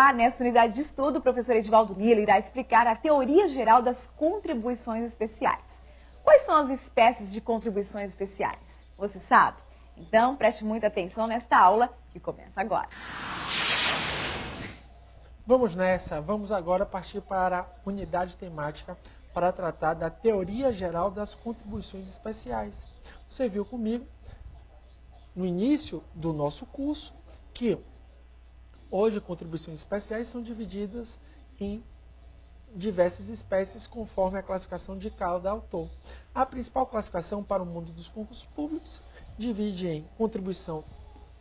Olá, nesta unidade de estudo, o professor Edivaldo Nilo irá explicar a teoria geral das contribuições especiais. Quais são as espécies de contribuições especiais? Você sabe? Então, preste muita atenção nesta aula que começa agora. Vamos nessa, vamos agora partir para a unidade temática para tratar da teoria geral das contribuições especiais. Você viu comigo no início do nosso curso que hoje contribuições especiais são divididas em diversas espécies conforme a classificação de cada autor. A principal classificação para o mundo dos concursos públicos divide em contribuição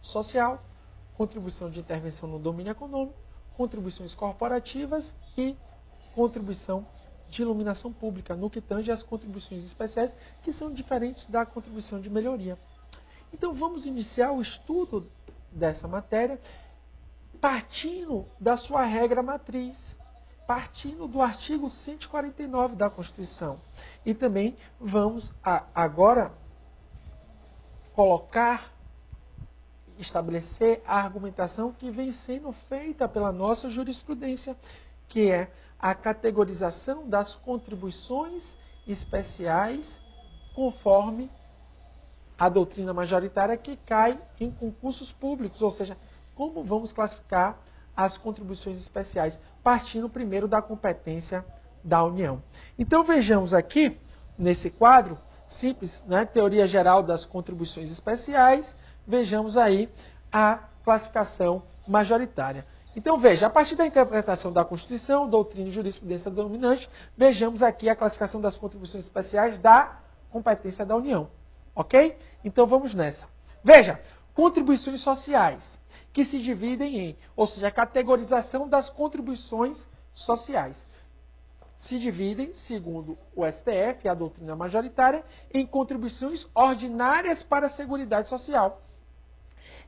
social, contribuição de intervenção no domínio econômico, contribuições corporativas e contribuição de iluminação pública, no que tange às contribuições especiais, que são diferentes da contribuição de melhoria. Então vamos iniciar o estudo dessa matéria partindo da sua regra matriz, partindo do artigo 149 da Constituição. E também vamos agora estabelecer a argumentação que vem sendo feita pela nossa jurisprudência, que é a categorização das contribuições especiais conforme a doutrina majoritária que cai em concursos públicos, ou seja, como vamos classificar as contribuições especiais, partindo primeiro da competência da União. Então vejamos aqui, nesse quadro simples, né, teoria geral das contribuições especiais, vejamos aí a classificação majoritária. Então veja, a partir da interpretação da Constituição, doutrina e jurisprudência dominante, vejamos aqui a classificação das contribuições especiais da competência da União. Ok? Então vamos nessa. Veja, contribuições sociais, que se dividem em, ou seja, a categorização das contribuições sociais. Se dividem, segundo o STF, a doutrina majoritária, em contribuições ordinárias para a Seguridade Social.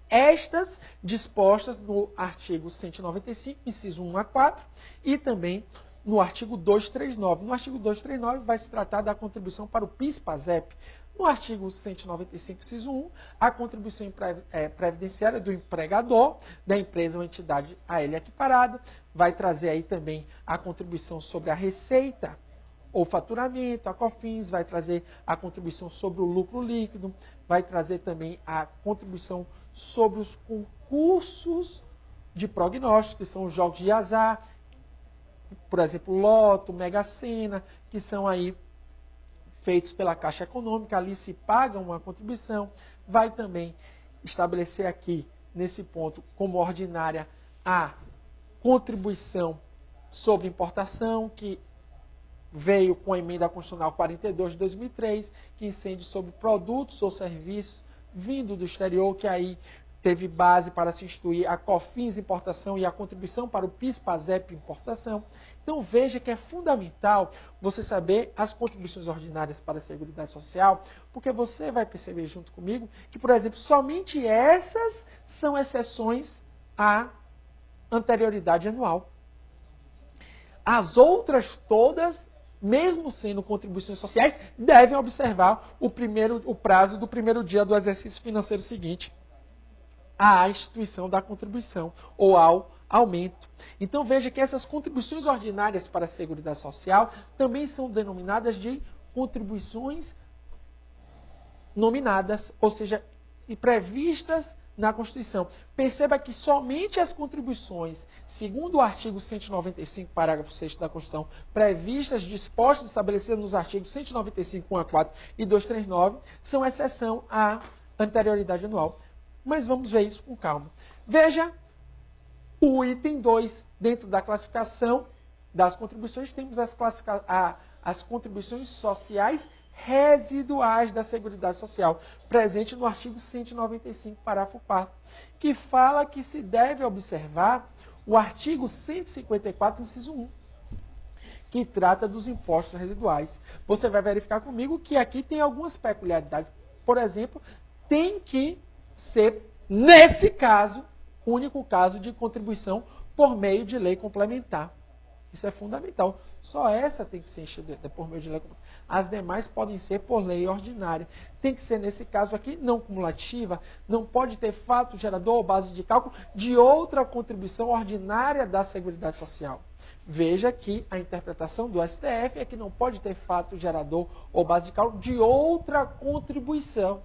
Estas dispostas no artigo 195, inciso 1 a 4, e também no artigo 239. No artigo 239 vai se tratar da contribuição para o PIS/PASEP. No artigo 195, inciso 1, a contribuição previdenciária do empregador, da empresa ou entidade a ele equiparada, vai trazer aí também a contribuição sobre a receita ou faturamento, a COFINS, vai trazer a contribuição sobre o lucro líquido, vai trazer também a contribuição sobre os concursos de prognóstico, que são os jogos de azar, por exemplo, Loto, Mega Sena, que são aí feitos pela Caixa Econômica, ali se paga uma contribuição, vai também estabelecer aqui, nesse ponto, como ordinária, a contribuição sobre importação, que veio com a emenda constitucional 42 de 2003, que incide sobre produtos ou serviços vindo do exterior, que aí teve base para se instituir a COFINS importação e a contribuição para o PIS/PASEP importação. Então veja que é fundamental você saber as contribuições ordinárias para a Seguridade Social, porque você vai perceber junto comigo que, por exemplo, somente essas são exceções à anterioridade anual. As outras todas, mesmo sendo contribuições sociais, devem observar o prazo do primeiro dia do exercício financeiro seguinte à instituição da contribuição ou ao aumento. Então veja que essas contribuições ordinárias para a Seguridade Social também são denominadas de contribuições nominadas, ou seja, previstas na Constituição. Perceba que somente as contribuições, segundo o artigo 195, parágrafo 6º da Constituição, previstas, dispostas e estabelecidas nos artigos 195, 1 a 4 e 239, são exceção à anterioridade anual. Mas vamos ver isso com calma. Veja o item 2, dentro da classificação das contribuições, temos as contribuições sociais residuais da Seguridade Social, presente no artigo 195, parágrafo 4º, que fala que se deve observar o artigo 154, inciso 1, que trata dos impostos residuais. Você vai verificar comigo que aqui tem algumas peculiaridades. Por exemplo, tem que ser, nesse caso, o único caso de contribuição por meio de lei complementar. Isso é fundamental. Só essa tem que ser instituída por meio de lei complementar. As demais podem ser por lei ordinária. Tem que ser, nesse caso aqui, não cumulativa, não pode ter fato gerador ou base de cálculo de outra contribuição ordinária da Seguridade Social. Veja que a interpretação do STF é que não pode ter fato gerador ou base de cálculo de outra contribuição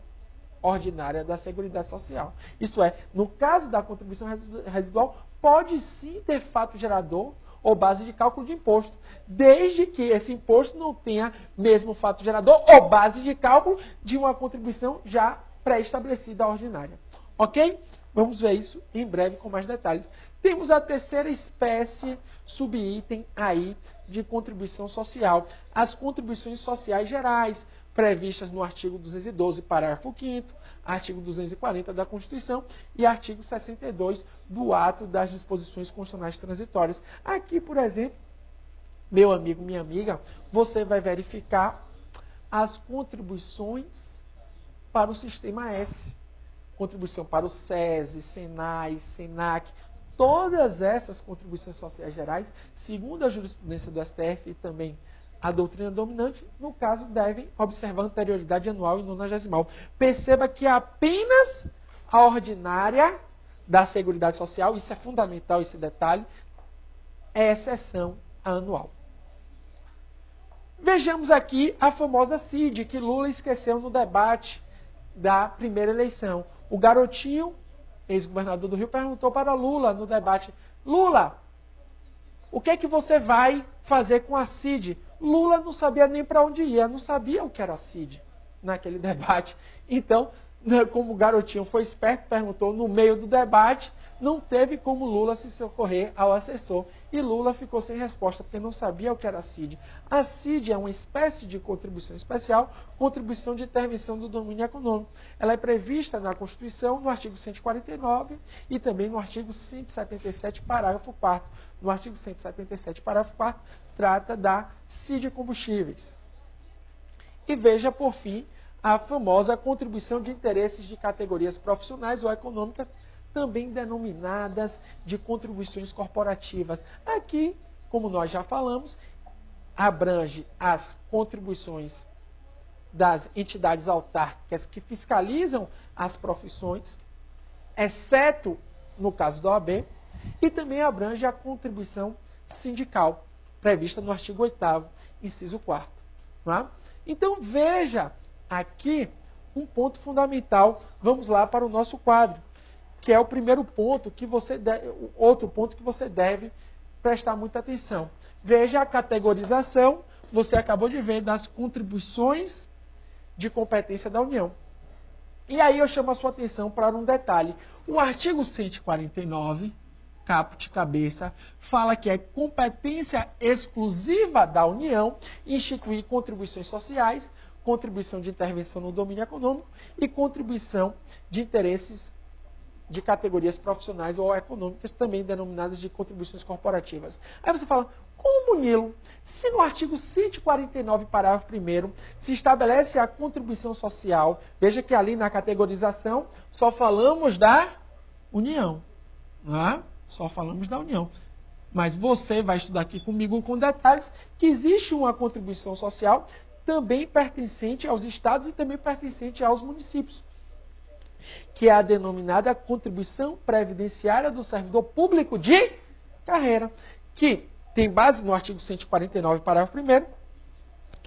ordinária da Seguridade Social. Isso é, no caso da contribuição residual, pode sim ter fato gerador ou base de cálculo de imposto, desde que esse imposto não tenha mesmo fato gerador ou base de cálculo de uma contribuição já pré-estabelecida ordinária. Ok? Vamos ver isso em breve com mais detalhes. Temos a terceira espécie, subitem aí, de contribuição social. As contribuições sociais gerais, previstas no artigo 212, parágrafo 5º, artigo 240 da Constituição e artigo 62 do Ato das Disposições Constitucionais Transitórias. Aqui, por exemplo, meu amigo, minha amiga, você vai verificar as contribuições para o Sistema S. Contribuição para o SESI, SENAI, SENAC, todas essas contribuições sociais gerais, segundo a jurisprudência do STF e também a doutrina dominante, no caso, devem observar a anterioridade anual e nonagesimal. Perceba que apenas a ordinária da Seguridade Social, isso é fundamental, esse detalhe, é exceção à anual. Vejamos aqui a famosa CID, que Lula esqueceu no debate da primeira eleição. O garotinho, ex-governador do Rio, perguntou para Lula no debate: Lula, o que é que você vai fazer com a CID? Lula não sabia nem para onde ia, não sabia o que era a CID naquele debate. Então, como o garotinho foi esperto, perguntou no meio do debate, não teve como Lula se socorrer ao assessor. E Lula ficou sem resposta, porque não sabia o que era a CID. A CID é uma espécie de contribuição especial, contribuição de intervenção do domínio econômico. Ela é prevista na Constituição, no artigo 149 e também no artigo 177, parágrafo 4º. No artigo 177, parágrafo 4º, trata da CID Combustíveis. E veja, por fim, a famosa contribuição de interesses de categorias profissionais ou econômicas, também denominadas de contribuições corporativas. Aqui, como nós já falamos, abrange as contribuições das entidades autárquicas que fiscalizam as profissões, exceto no caso da OAB, e também abrange a contribuição sindical, prevista no artigo 8º, inciso 4º. Tá? Então, veja aqui um ponto fundamental. Vamos lá para o nosso quadro, que é o primeiro ponto que você outro ponto que você deve prestar muita atenção. Veja a categorização, você acabou de ver, das contribuições de competência da União. E aí eu chamo a sua atenção para um detalhe. O artigo 149, caput cabeça, fala que é competência exclusiva da União instituir contribuições sociais, contribuição de intervenção no domínio econômico e contribuição de interesses de categorias profissionais ou econômicas, também denominadas de contribuições corporativas. Aí você fala, como, Nilo? Se no artigo 149, parágrafo 1º, se estabelece a contribuição social, veja que ali na categorização só falamos da União. Não é? Só falamos da União. Mas você vai estudar aqui comigo com detalhes que existe uma contribuição social também pertencente aos estados e também pertencente aos municípios, que é a denominada contribuição previdenciária do servidor público de carreira, que tem base no artigo 149, parágrafo 1º,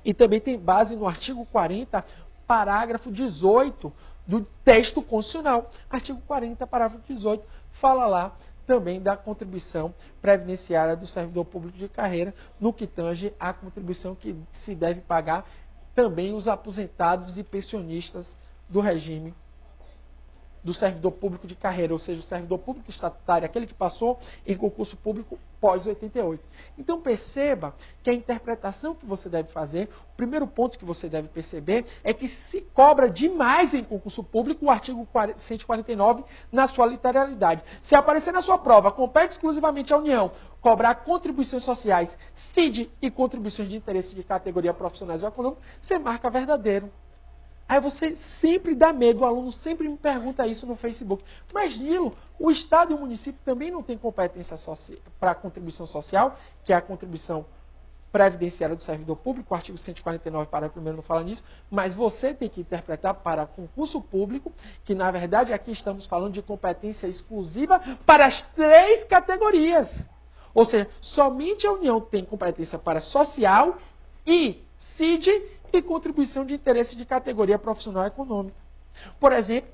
e também tem base no artigo 40, parágrafo 18 do texto constitucional. Artigo 40, parágrafo 18, fala lá também da contribuição previdenciária do servidor público de carreira, no que tange a contribuição que se deve pagar também os aposentados e pensionistas do regime do servidor público de carreira, ou seja, o servidor público estatutário, aquele que passou em concurso público pós-88. Então perceba que a interpretação que você deve fazer, o primeiro ponto que você deve perceber é que se cobra demais em concurso público o artigo 149 na sua literalidade. Se aparecer na sua prova, compete exclusivamente à União cobrar contribuições sociais, CID e contribuições de interesse de categoria profissionais ou econômica, você marca verdadeiro. Aí você sempre dá medo, o aluno sempre me pergunta isso no Facebook. Mas, Nilo, o Estado e o município também não têm competência para a contribuição social, que é a contribuição previdenciária do servidor público, o artigo 149, parágrafo 1º não fala nisso, mas você tem que interpretar para concurso público, que na verdade aqui estamos falando de competência exclusiva para as 3 categorias. Ou seja, somente a União tem competência para social e CID e contribuição de interesse de categoria profissional econômica. Por exemplo,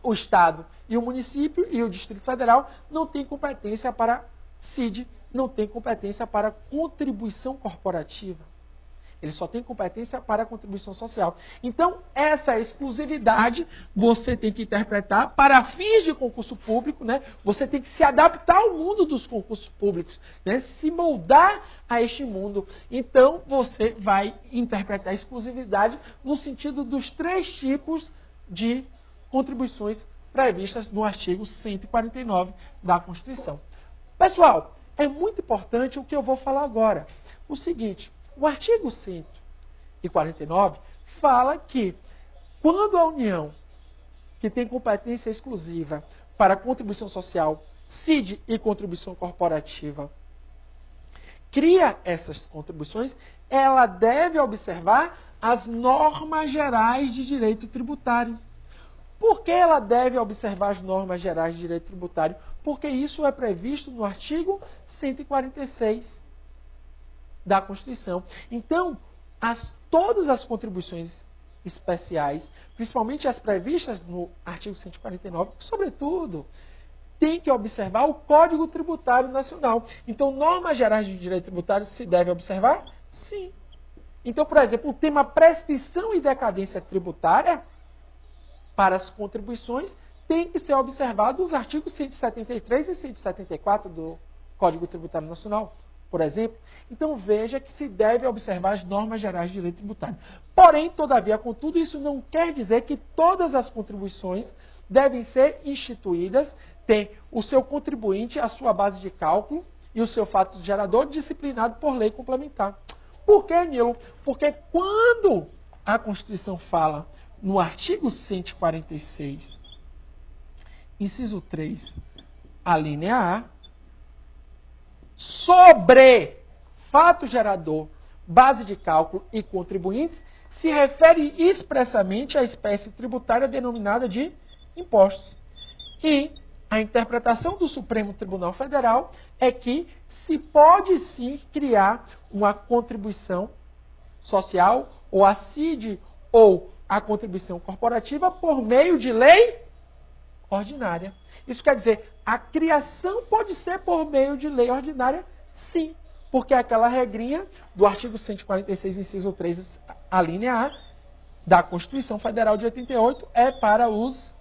o Estado e o município e o Distrito Federal não têm competência para CID, não tem competência para contribuição corporativa. Ele só tem competência para contribuição social. Então, essa exclusividade você tem que interpretar para fins de concurso público, né? Você tem que se adaptar ao mundo dos concursos públicos, né? Se moldar a este mundo. Então, você vai interpretar a exclusividade no sentido dos 3 tipos de contribuições previstas no artigo 149 da Constituição. Pessoal, é muito importante o que eu vou falar agora. O seguinte, o artigo 149 fala que quando a União, que tem competência exclusiva para contribuição social, CID e contribuição corporativa, cria essas contribuições, ela deve observar as normas gerais de direito tributário. Por que ela deve observar as normas gerais de direito tributário? Porque isso é previsto no artigo 146 da Constituição. Então, todas as contribuições especiais, principalmente as previstas no artigo 149, sobretudo, tem que observar o Código Tributário Nacional. Então, normas gerais de direito tributário se deve observar? Sim. Então, por exemplo, o tema prescrição e decadência tributária para as contribuições tem que ser observado os artigos 173 e 174 do Código Tributário Nacional, por exemplo. Então veja que se deve observar as normas gerais de direito tributário. Porém, todavia, contudo, isso não quer dizer que todas as contribuições devem ser instituídas, tem o seu contribuinte, a sua base de cálculo e o seu fato gerador disciplinado por lei complementar. Por que, Nilo? Porque quando a Constituição fala no artigo 146, inciso 3, a linha A, sobre fato gerador, base de cálculo e contribuintes, se refere expressamente à espécie tributária denominada de impostos. E a interpretação do Supremo Tribunal Federal é que se pode sim criar uma contribuição social, ou a CID, ou a contribuição corporativa por meio de lei ordinária. Isso quer dizer, a criação pode ser por meio de lei ordinária, sim, porque aquela regrinha do artigo 146, inciso 3, a linha A, da Constituição Federal de 88, é para os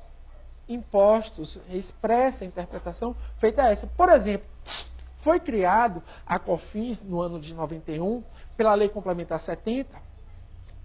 impostos, expressa a interpretação feita essa. Por exemplo, foi criado a COFINS no ano de 91, pela Lei Complementar 70,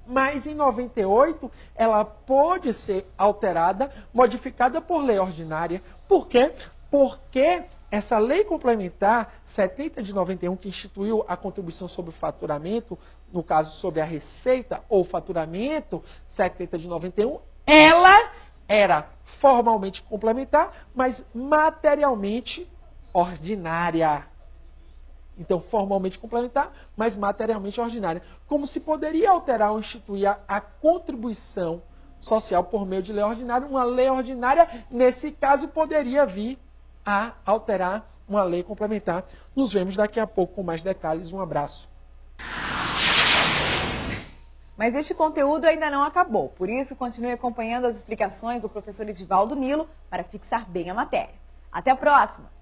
mas em 98 ela pode ser alterada, modificada por lei ordinária. Por quê? Porque essa lei complementar 70 de 91, que instituiu a contribuição sobre o faturamento, no caso sobre a receita ou faturamento, 70 de 91, ela era formalmente complementar, mas materialmente ordinária. Então, formalmente complementar, mas materialmente ordinária. Como se poderia alterar ou instituir a contribuição social por meio de lei ordinária? Uma lei ordinária, nesse caso, poderia vir a alterar uma lei complementar. Nos vemos daqui a pouco com mais detalhes. Um abraço. Mas este conteúdo ainda não acabou, por isso continue acompanhando as explicações do professor Edivaldo Nilo para fixar bem a matéria. Até a próxima!